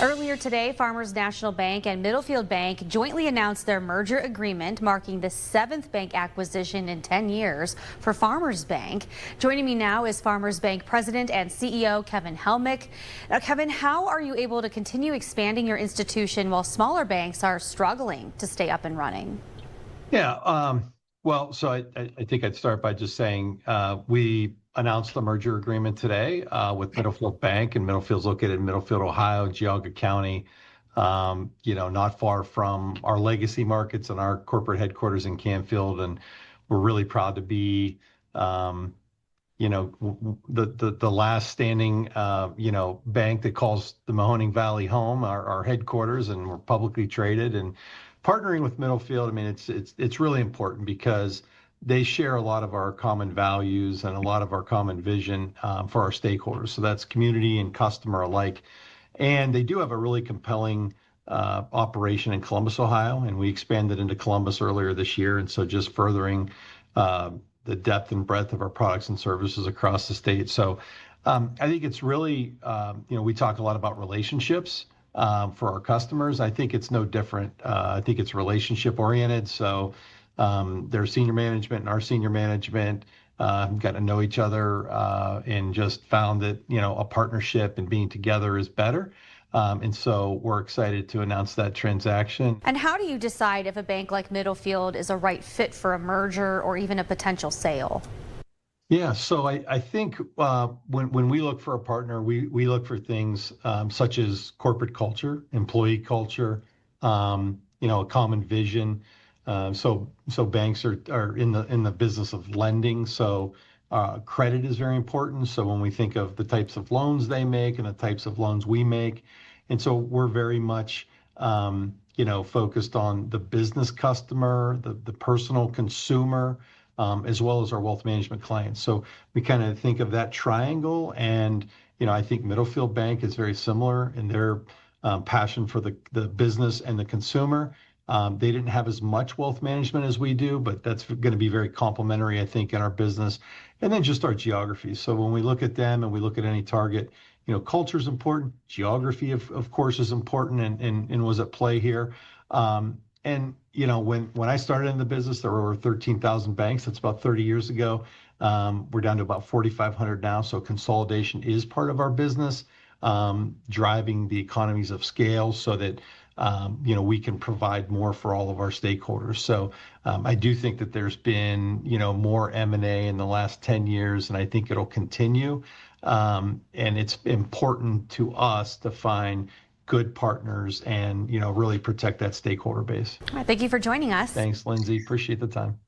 Earlier today, Farmers National Bank and Middlefield Bank jointly announced their merger agreement, marking the seventh bank acquisition in 10 years for Farmers Bank. Joining me now is Farmers Bank President and CEO Kevin Helmick. Now, Kevin, how are you able to continue expanding your institution while smaller banks are struggling to stay up and running? Yeah, so I think I'd start by just saying we announced the merger agreement today with Middlefield Bank, and Middlefield's located in Middlefield, Ohio, Geauga County, not far from our legacy markets and our corporate headquarters in Canfield. And we're really proud to be, the last standing, bank that calls the Mahoning Valley home, our headquarters, and we're publicly traded. And partnering with Middlefield, I mean, it's really important because they share a lot of our common values and a lot of our common vision for our stakeholders. So that's community and customer alike. And they do have a really compelling operation in Columbus, Ohio, and we expanded into Columbus earlier this year. And so just furthering the depth and breadth of our products and services across the state. So I think it's really, we talk a lot about relationships for our customers. I think it's no different. I think it's relationship oriented. So their senior management and our senior management got to know each other and just found that, a partnership and being together is better. And so we're excited to announce that transaction. And how do you decide if a bank like Middlefield is a right fit for a merger or even a potential sale? Yeah, so I think when we look for a partner, we look for things such as corporate culture, employee culture, a common vision. So banks are in the business of lending. So credit is very important. So when we think of the types of loans they make and the types of loans we make, and so we're very much focused on the business customer, the personal consumer, as well as our wealth management clients. So we kind of think of that triangle, and I think Middlefield Bank is very similar in their passion for the business and the consumer. They didn't have as much wealth management as we do, but that's going to be very complementary, I think, in our business. And then just our geography. So when we look at them and we look at any target, culture is important. Geography, of course, is important and was at play here. And when I started in the business, there were over 13,000 banks. That's about 30 years ago. We're down to about 4,500 now. So consolidation is part of our business, driving the economies of scale so that we can provide more for all of our stakeholders. So I do think that there's been, more M&A in the last 10 years, and I think it'll continue. And it's important to us to find good partners and, really protect that stakeholder base. All right, thank you for joining us. Thanks, Lindsay. Appreciate the time.